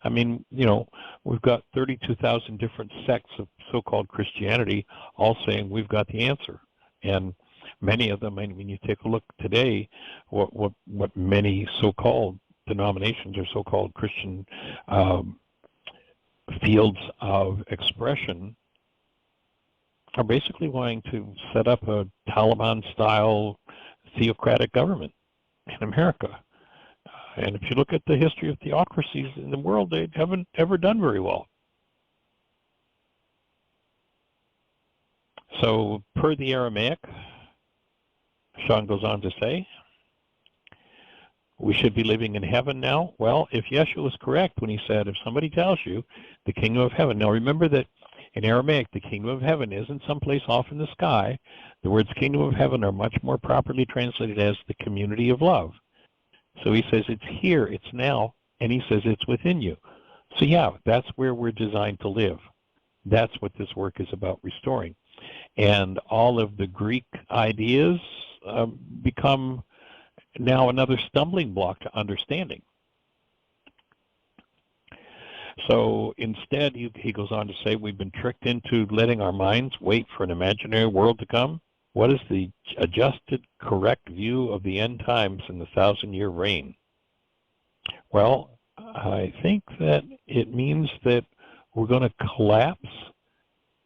I mean, you know, we've got 32,000 different sects of so-called Christianity all saying we've got the answer. And many of them, I mean, you take a look today, what many so-called denominations or so-called Christian fields of expression are basically wanting to set up a Taliban-style theocratic government in America. And if you look at the history of theocracies in the world, they haven't ever done very well. So, per the Aramaic, Sean goes on to say, we should be living in heaven now. Well, if Yeshua was correct when he said, if somebody tells you the kingdom of heaven, now remember that in Aramaic, the kingdom of heaven isn't someplace off in the sky. The words kingdom of heaven are much more properly translated as the community of love. So he says it's here, it's now, and he says it's within you. So yeah, that's where we're designed to live. That's what this work is about restoring. And all of the Greek ideas become now another stumbling block to understanding. So instead, he goes on to say, we've been tricked into letting our minds wait for an imaginary world to come. What is the adjusted, correct view of the end times in the 1,000-year reign? Well, I think that it means that we're going to collapse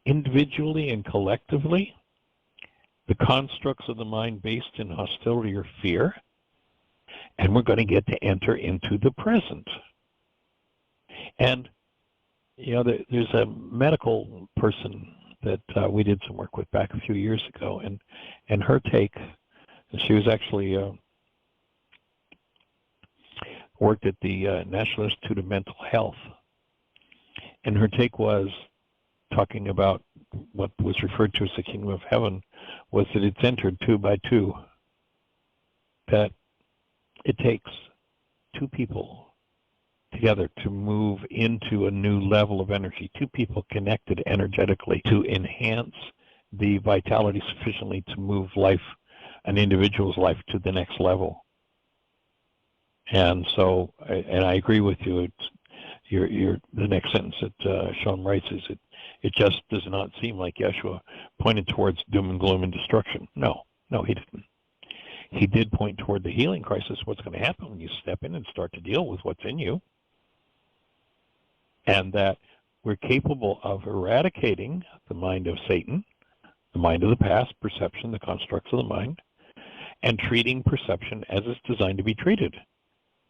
individually and collectively the constructs of the mind based in hostility or fear, and we're going to get to enter into the present. And, you know, there's a medical person that we did some work with back a few years ago, and her take, she was actually worked at the National Institute of Mental Health, and her take was, talking about what was referred to as the kingdom of heaven, was that it's entered two by two, that it takes two people together to move into a new level of energy, two people connected energetically to enhance the vitality sufficiently to move life, an individual's life, to the next level. And so, and I agree with you, the next sentence that Sean writes is, it just does not seem like Yeshua pointed towards doom and gloom and destruction. No, he didn't. He did point toward the healing crisis, what's going to happen when you step in and start to deal with what's in you, and that we're capable of eradicating the mind of Satan, the mind of the past, perception, the constructs of the mind, and treating perception as it's designed to be treated.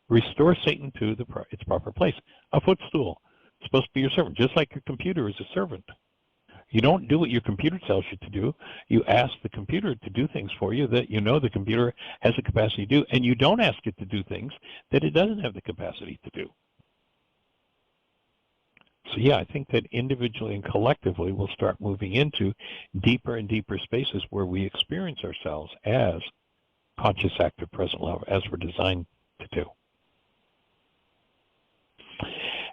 Restore Satan to its proper place. A footstool. It's supposed to be your servant, just like your computer is a servant. You don't do what your computer tells you to do. You ask the computer to do things for you that you know the computer has the capacity to do, and you don't ask it to do things that it doesn't have the capacity to do. So yeah, I think that individually and collectively we'll start moving into deeper and deeper spaces where we experience ourselves as conscious, active, present love, as we're designed to do.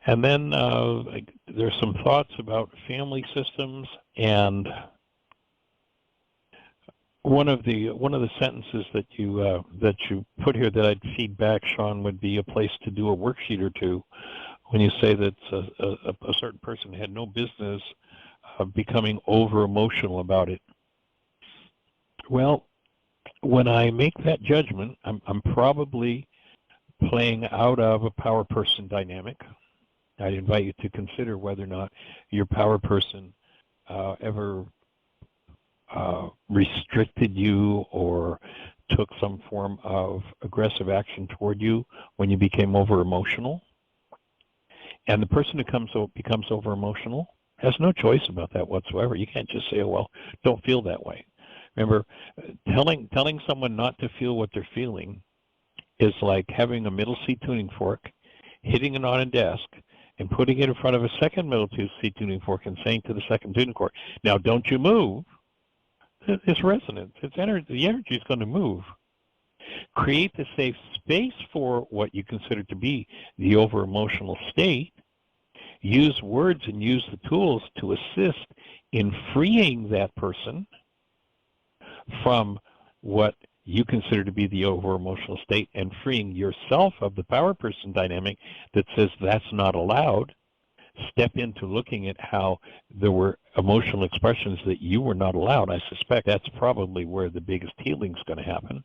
And then there's some thoughts about family systems, and one of the sentences that you put here that I'd feed back, Sean, would be a place to do a worksheet or two when you say that a certain person had no business becoming over emotional about it. Well, when I make that judgment, I'm probably playing out of a power person dynamic. I'd invite you to consider whether or not your power person ever restricted you or took some form of aggressive action toward you when you became over emotional. And the person who becomes over emotional has no choice about that whatsoever. You can't just say, oh, well, don't feel that way. Remember, telling someone not to feel what they're feeling is like having a middle C tuning fork, hitting it on a desk, and putting it in front of a second middle C tuning fork and saying to the second tuning fork, now don't you move. It's resonance. It's energy. The energy is going to move. Create the safe space for what you consider to be the over-emotional state. Use words and use the tools to assist in freeing that person from what you consider to be the over-emotional state and freeing yourself of the power person dynamic that says that's not allowed. Step into looking at how there were emotional expressions that you were not allowed. I suspect that's probably where the biggest healing is going to happen.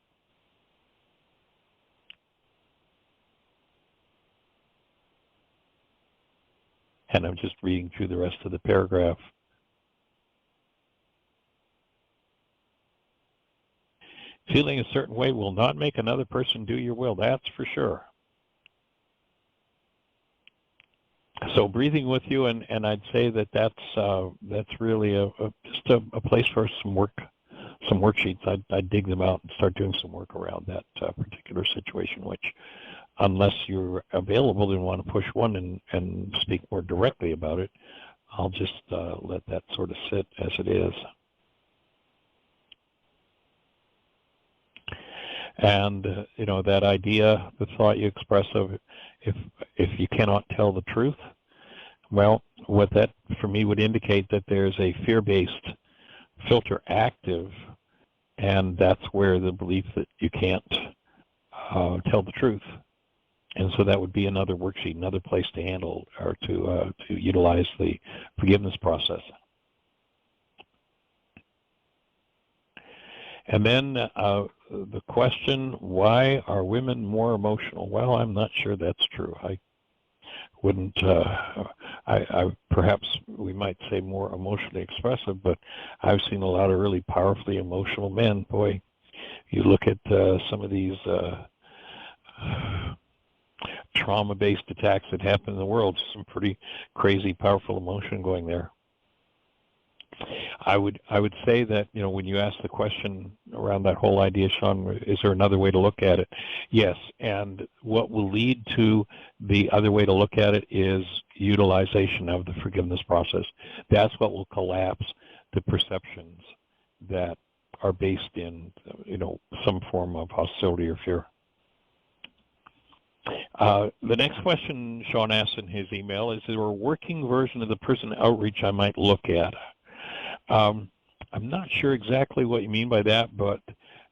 And I'm just reading through the rest of the paragraph. Feeling a certain way will not make another person do your will, that's for sure. So breathing with you, and I'd say that that's really just a place for some worksheets. I'd dig them out and start doing some work around that particular situation, which, unless you're available and want to push one and speak more directly about it, I'll just let that sort of sit as it is. And that idea, the thought you express of if you cannot tell the truth, well, what that for me would indicate that there's a fear-based filter active, and that's where the belief that you can't tell the truth. And so that would be another worksheet, another place to handle or to utilize the forgiveness process. And then the question, why are women more emotional? Well, I'm not sure that's true. I wouldn't, perhaps we might say more emotionally expressive, but I've seen a lot of really powerfully emotional men. Boy, you look at some of these trauma-based attacks that happen in the world, some pretty crazy, powerful emotion going there. I would say that, when you ask the question around that whole idea, Sean, is there another way to look at it? Yes, and what will lead to the other way to look at it is utilization of the forgiveness process. That's what will collapse the perceptions that are based in, some form of hostility or fear. The next question Sean asked in his email is there a working version of the prison outreach I might look at? I'm not sure exactly what you mean by that, but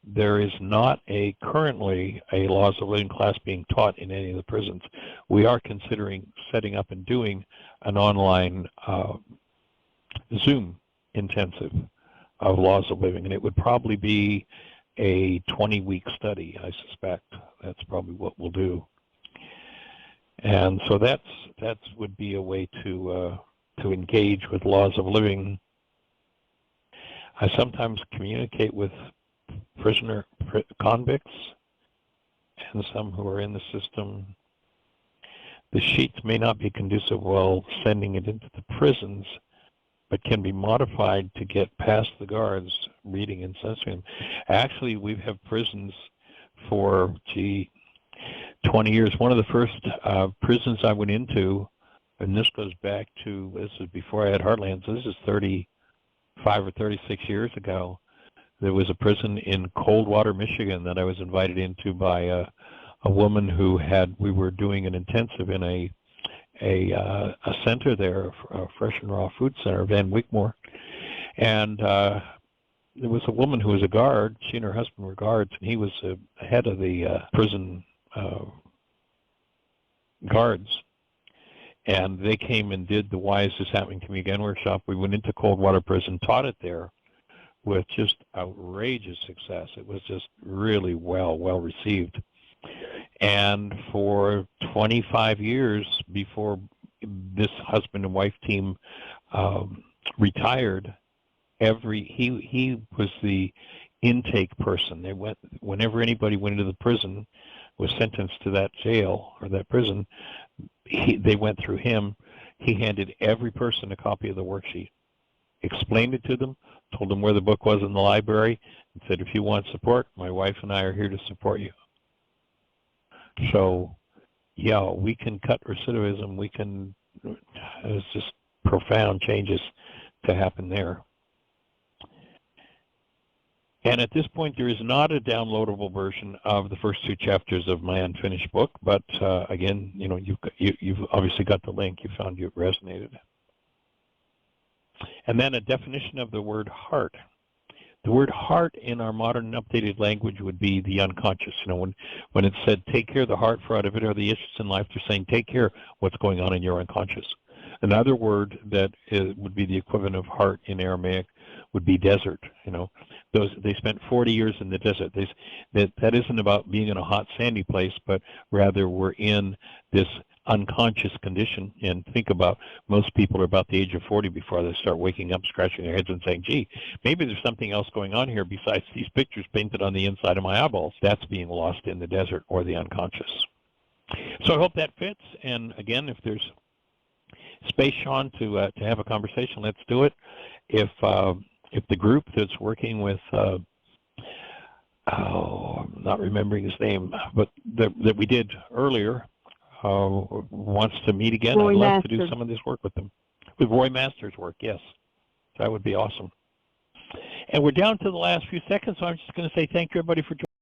there is not currently a Laws of Living class being taught in any of the prisons. We are considering setting up and doing an online Zoom intensive of Laws of Living, and it would probably be a 20-week study, I suspect. That's probably what we'll do. And so that would be a way to engage with Laws of Living. I sometimes communicate with convicts and some who are in the system. The sheets may not be conducive while sending it into the prisons, but can be modified to get past the guards reading and censoring them. Actually, we have prisons for 20 years. One of the first prisons I went into, and this goes back to, this is before I had Heartland, so this is 35 or 36 years ago. There was a prison in Coldwater, Michigan that I was invited into by a woman who we were doing an intensive in a center there, a fresh and raw food center, Van Wickmore. And there was a woman who was a guard. She and her husband were guards, and he was the head of the prison guards. And they came and did the Why Is This Happening to Me Again workshop. We went into Coldwater Prison, taught it there with just outrageous success. It was just really well received. And for 25 years before this husband and wife team retired, he was the intake person. They went whenever anybody went into the prison, was sentenced to that jail or that prison. They went through him. He handed every person a copy of the worksheet, explained it to them, told them where the book was in the library, and said, if you want support, my wife and I are here to support you. So, yeah, we can cut recidivism. There's just profound changes to happen there. And at this point, there is not a downloadable version of the first 2 chapters of my unfinished book. But again, you've obviously got the link. You found it resonated. And then a definition of the word heart. The word heart in our modern and updated language would be the unconscious. When it said take care of the heart, for out of it are the issues in life, they're saying take care of what's going on in your unconscious. Another word that would be the equivalent of heart in Aramaic would be desert. They spent 40 years in the desert. That isn't about being in a hot, sandy place, but rather we're in this unconscious condition. And think about, most people are about the age of 40 before they start waking up, scratching their heads and saying, gee, maybe there's something else going on here besides these pictures painted on the inside of my eyeballs. That's being lost in the desert or the unconscious. So I hope that fits. And again, if there's space, Sean, to have a conversation, let's do it. If the group that's working with, I'm not remembering his name, but that we did earlier, wants to meet again, Roy I'd love Masters. to do some of this work with them. With Roy Masters' work, yes. That would be awesome. And we're down to the last few seconds, so I'm just going to say thank you, everybody, for joining.